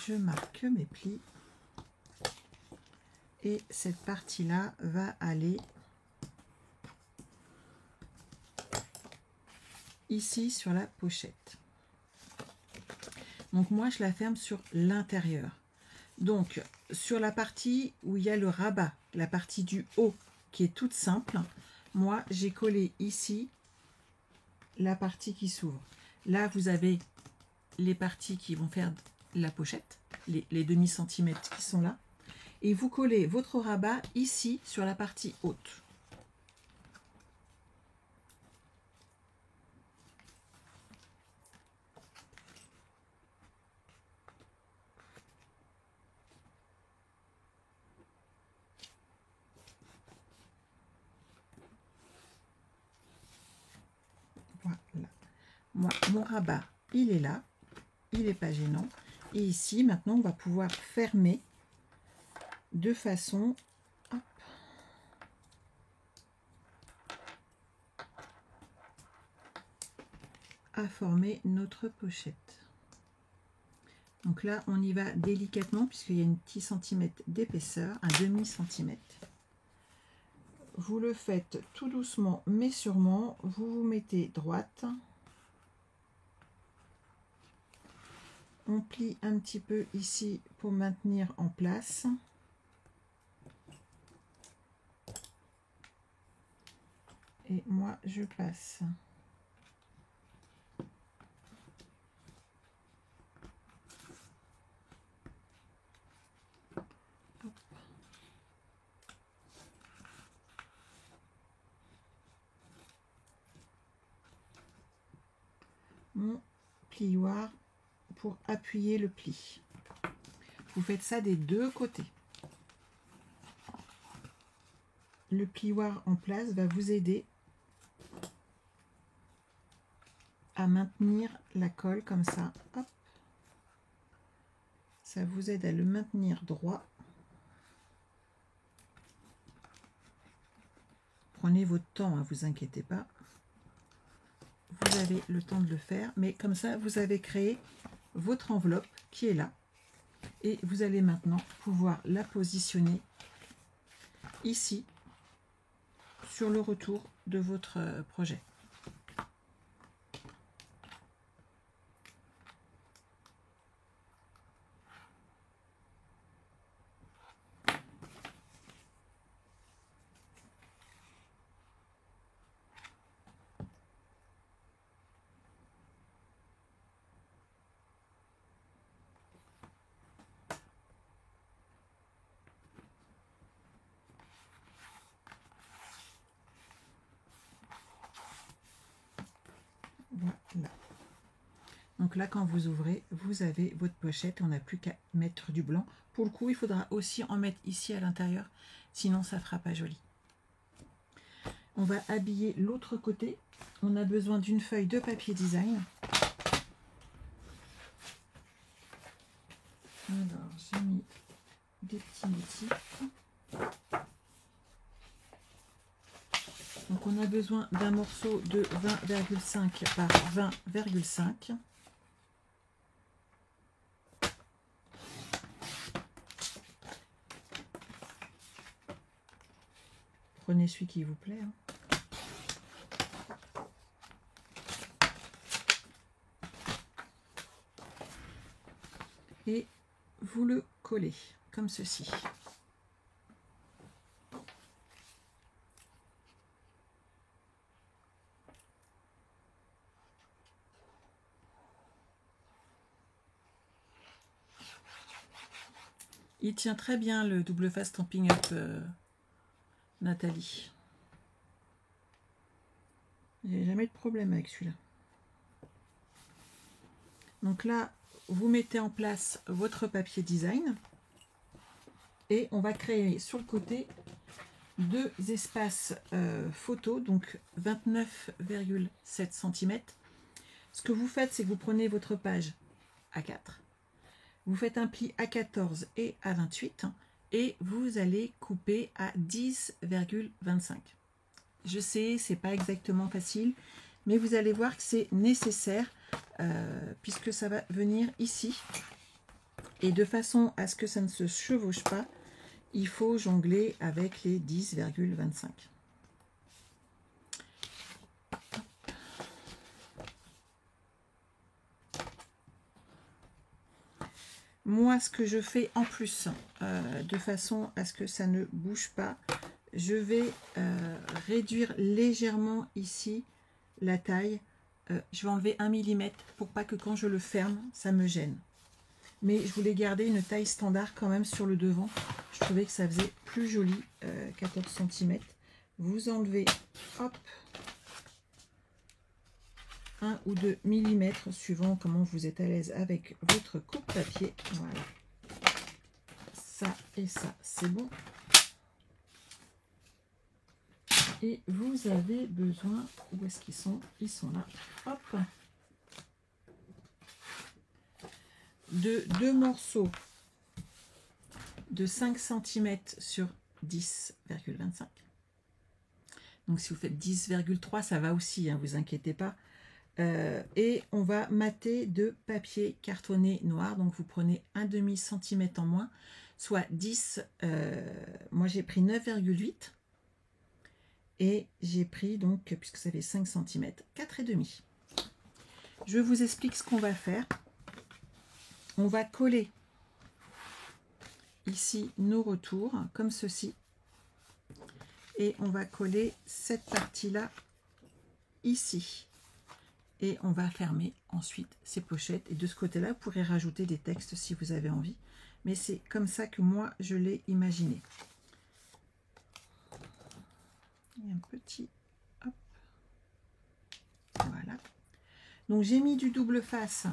Je marque mes plis et cette partie là va aller ici sur la pochette. Donc moi je la ferme sur l'intérieur. Donc sur la partie où il y a le rabat, la partie du haut qui est toute simple, moi j'ai collé ici la partie qui s'ouvre. Là vous avez les parties qui vont faire la pochette, les demi-centimètres qui sont là, et vous collez votre rabat ici sur la partie haute. mon rabat, il est là, il n'est pas gênant. Et ici, maintenant, on va pouvoir fermer de façon hop, à former notre pochette. Donc là, on y va délicatement puisqu'il y a une petite centimètre d'épaisseur, un demi-centimètre. Vous le faites tout doucement mais sûrement. Vous vous mettez droite. On plie un petit peu ici pour maintenir en place. Et moi, je passe. Mon plioir pour appuyer le pli. Vous faites ça des deux côtés. Le plioir en place va vous aider à maintenir la colle comme ça. Hop. Ça vous aide à le maintenir droit. Prenez votre temps, hein, vous inquiétez pas. Vous avez le temps de le faire, mais comme ça, vous avez créé votre enveloppe qui est là. Et vous allez maintenant pouvoir la positionner ici, sur le retour de votre projet. Voilà. Donc là, quand vous ouvrez, vous avez votre pochette. On n'a plus qu'à mettre du blanc. Pour le coup, il faudra aussi en mettre ici à l'intérieur. Sinon, ça ne fera pas joli. On va habiller l'autre côté. On a besoin d'une feuille de papier design. Alors, j'ai mis des petits motifs. Donc, on a besoin d'un morceau de 20,5 par 20,5. Prenez celui qui vous plaît. Hein. Et vous le collez comme ceci. Il tient très bien le double face Stampin' Up Nathalie. J'ai jamais de problème avec celui-là. Donc là, vous mettez en place votre papier design et on va créer sur le côté deux espaces photos, donc 29,7 cm. Ce que vous faites, c'est que vous prenez votre page A4, vous faites un pli à 14 et à 28 et vous allez couper à 10,25. Je sais, c'est pas exactement facile, mais vous allez voir que c'est nécessaire puisque ça va venir ici. Et de façon à ce que ça ne se chevauche pas, il faut jongler avec les 10,25. Moi, ce que je fais en plus, de façon à ce que ça ne bouge pas, je vais réduire légèrement ici la taille. Je vais enlever 1 mm pour pas que quand je le ferme, ça me gêne. Mais je voulais garder une taille standard quand même sur le devant. Je trouvais que ça faisait plus joli, 14 cm. Vous enlevez, hop, 1 ou 2 mm suivant comment vous êtes à l'aise avec votre coupe-papier. Voilà. Ça et ça, c'est bon. Et vous avez besoin, où est-ce qu'ils sont? Ils sont là. Hop. de 2 morceaux de 5 cm sur 10,25. Donc si vous faites 10,3, ça va aussi, hein, vous inquiétez pas. Et on va mater de papier cartonné noir. Donc vous prenez un demi centimètre en moins, soit 10. Moi j'ai pris 9,8 et j'ai pris donc, puisque ça fait 5 cm, 4,5. Je vous explique ce qu'on va faire. On va coller ici nos retours comme ceci et on va coller cette partie là ici. Et on va fermer ensuite ces pochettes. Et de ce côté-là, vous pourrez rajouter des textes si vous avez envie. Mais c'est comme ça que moi, je l'ai imaginé. Il y a un petit... Hop. Voilà. Donc, j'ai mis du double face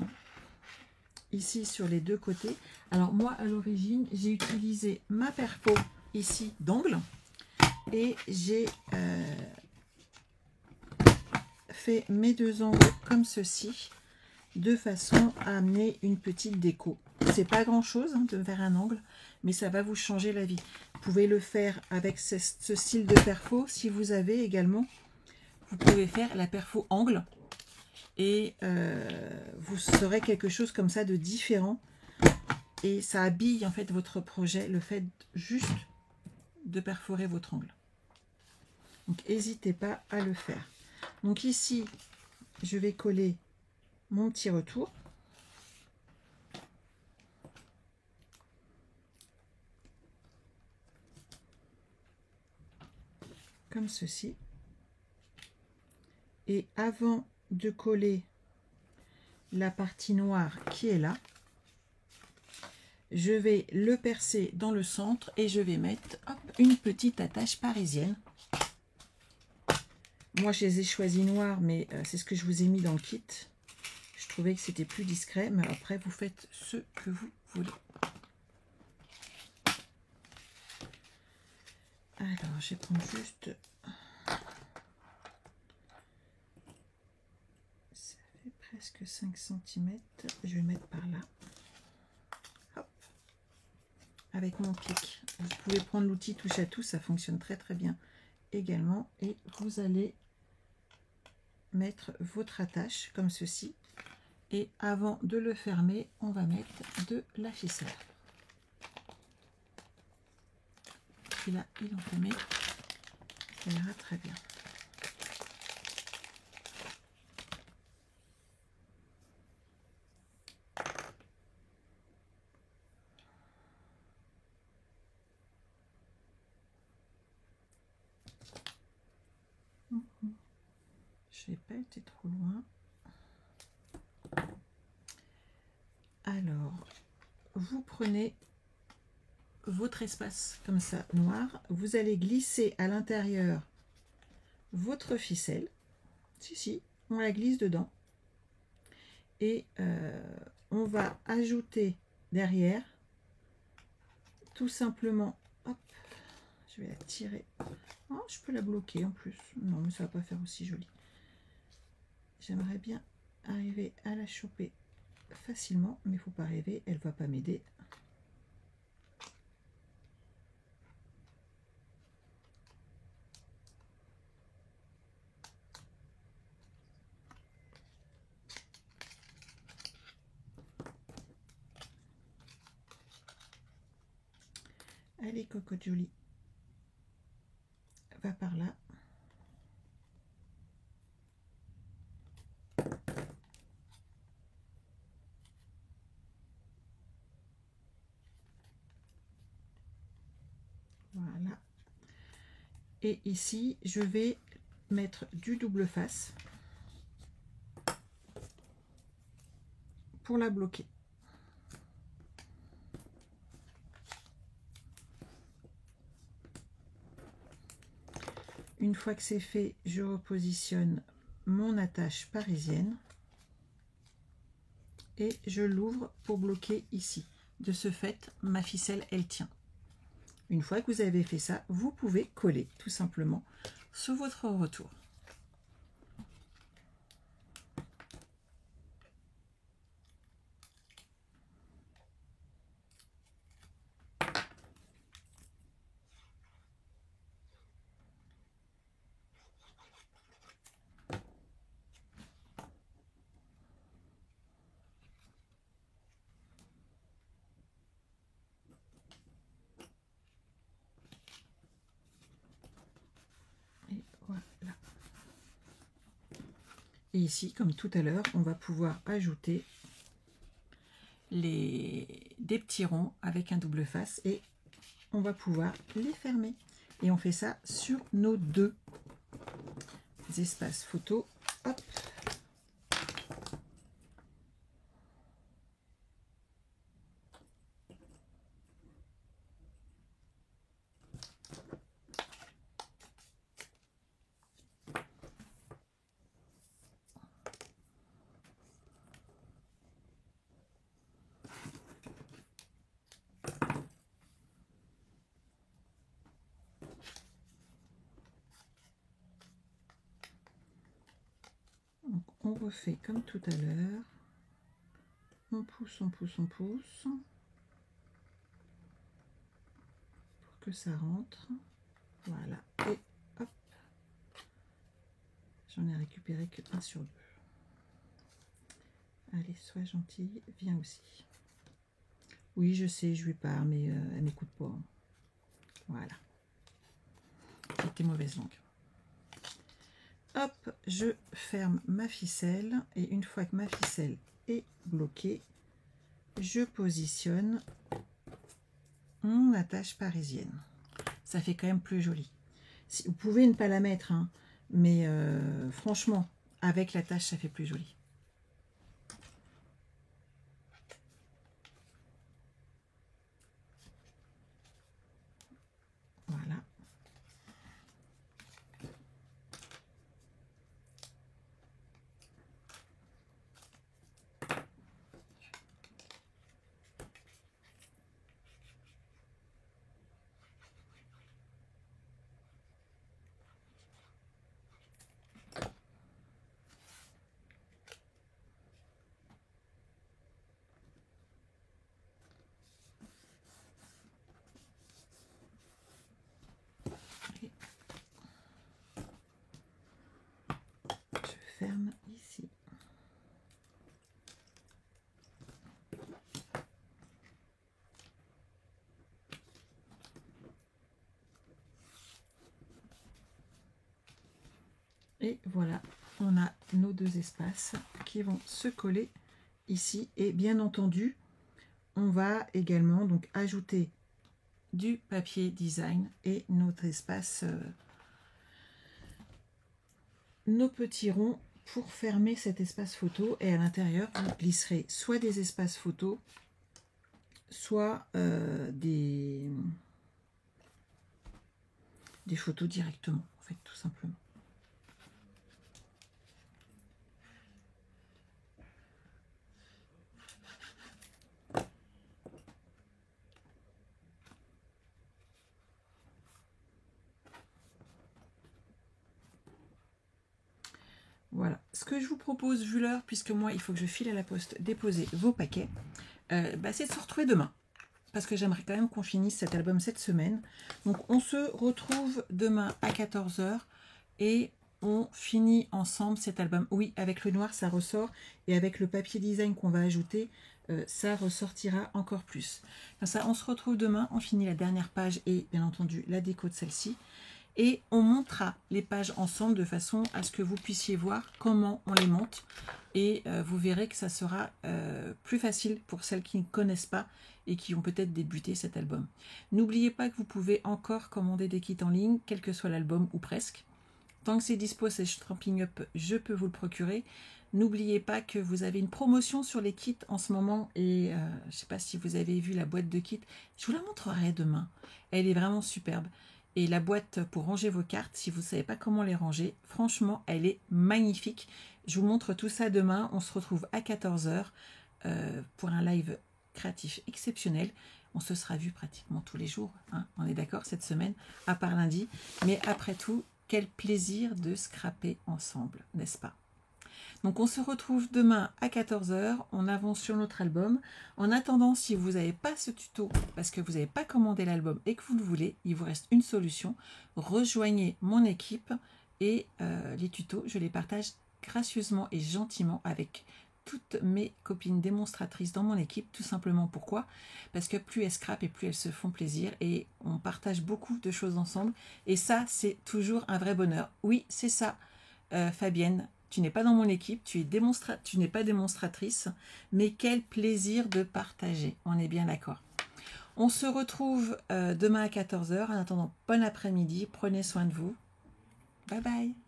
ici sur les deux côtés. Alors, moi, à l'origine, j'ai utilisé ma perfo ici d'angle. Et j'ai... fait mes deux angles comme ceci de façon à amener une petite déco. C'est pas grand chose hein, de faire un angle, mais ça va vous changer la vie. Vous pouvez le faire avec ce style de perfo. Si vous avez également, vous pouvez faire la perfo angle et vous aurez quelque chose comme ça de différent et ça habille en fait votre projet, le fait juste de perforer votre angle. Donc n'hésitez pas à le faire. Donc ici, je vais coller mon petit retour. Comme ceci. Et avant de coller la partie noire qui est là, je vais le percer dans le centre et je vais mettre hop, une petite attache parisienne. Moi, je les ai choisis noirs, mais c'est ce que je vous ai mis dans le kit. Je trouvais que c'était plus discret, mais après, vous faites ce que vous voulez. Alors, je vais prendre juste... Ça fait presque 5 cm. Je vais mettre par là. Hop. Avec mon pic. Vous pouvez prendre l'outil touche à tout, ça fonctionne très très bien également. Et vous allez mettre votre attache comme ceci. Et avant de le fermer, on va mettre de la ficelle. Et là, il en fait, ça ira très bien. Je n'ai pas été trop loin. Alors, vous prenez votre espace comme ça, noir. Vous allez glisser à l'intérieur votre ficelle. Si, on la glisse dedans. Et on va ajouter derrière, tout simplement, hop, je vais la tirer. Oh, je peux la bloquer en plus. Non, mais ça va pas faire aussi joli. J'aimerais bien arriver à la choper facilement, mais il faut pas rêver, elle va pas m'aider. Allez, cocotte jolie, va par là. Voilà. Et ici, je vais mettre du double face pour la bloquer. Une fois que c'est fait, je repositionne mon attache parisienne et je l'ouvre pour bloquer ici. De ce fait, ma ficelle, elle tient. Une fois que vous avez fait ça, vous pouvez coller tout simplement sur votre retour. Et ici, comme tout à l'heure, on va pouvoir ajouter des petits ronds avec un double face et on va pouvoir les fermer. Et on fait ça sur nos deux espaces photo. Hop. Donc, on refait comme tout à l'heure. On pousse, on pousse, on pousse. Pour que ça rentre. Voilà. Et hop. J'en ai récupéré que 1 sur 2. Allez, sois gentille, viens aussi. Oui, je sais, je lui parle, mais elle m'écoute pas. Voilà. C'était mauvaise langue. Hop, je ferme ma ficelle et une fois que ma ficelle est bloquée, je positionne mon attache parisienne. Ça fait quand même plus joli. Si, vous pouvez ne pas la mettre, hein, mais franchement, avec l'attache, ça fait plus joli. Voilà. Je ferme ici. Et voilà, on a nos deux espaces qui vont se coller ici. Et bien entendu, on va également donc ajouter du papier design et notre espace, nos petits ronds pour fermer cet espace photo. Et à l'intérieur, vous glisserez soit des espaces photo, soit des photos directement, en fait, tout simplement. Voilà, ce que je vous propose, vu l'heure, puisque moi, il faut que je file à la poste déposer vos paquets, c'est de se retrouver demain. Parce que j'aimerais quand même qu'on finisse cet album cette semaine. Donc, on se retrouve demain à 14 h et on finit ensemble cet album. Oui, avec le noir, ça ressort. Et avec le papier design qu'on va ajouter, ça ressortira encore plus. Comme ça, on se retrouve demain. On finit la dernière page et, bien entendu, la déco de celle-ci. Et on montera les pages ensemble de façon à ce que vous puissiez voir comment on les monte. Et vous verrez que ça sera plus facile pour celles qui ne connaissent pas et qui ont peut-être débuté cet album. N'oubliez pas que vous pouvez encore commander des kits en ligne, quel que soit l'album ou presque. Tant que c'est dispo, c'est Stampin' Up, je peux vous le procurer. N'oubliez pas que vous avez une promotion sur les kits en ce moment. Et je ne sais pas si vous avez vu la boîte de kits. Je vous la montrerai demain. Elle est vraiment superbe. Et la boîte pour ranger vos cartes, si vous ne savez pas comment les ranger, franchement, elle est magnifique. Je vous montre tout ça demain. On se retrouve à 14 h pour un live créatif exceptionnel. On se sera vu pratiquement tous les jours, hein, on est d'accord, cette semaine, à part lundi. Mais après tout, quel plaisir de scraper ensemble, n'est-ce pas? Donc on se retrouve demain à 14 h, on avance sur notre album. En attendant, si vous n'avez pas ce tuto, parce que vous n'avez pas commandé l'album et que vous le voulez, il vous reste une solution. Rejoignez mon équipe et les tutos, je les partage gracieusement et gentiment avec toutes mes copines démonstratrices dans mon équipe. Tout simplement pourquoi? Parce que plus elles scrapent et plus elles se font plaisir et on partage beaucoup de choses ensemble. Et ça, c'est toujours un vrai bonheur. Oui, c'est ça, Fabienne. Tu n'es pas dans mon équipe, tu n'es pas démonstratrice, mais quel plaisir de partager. On est bien d'accord. On se retrouve demain à 14 h. En attendant, bon après-midi. Prenez soin de vous. Bye bye.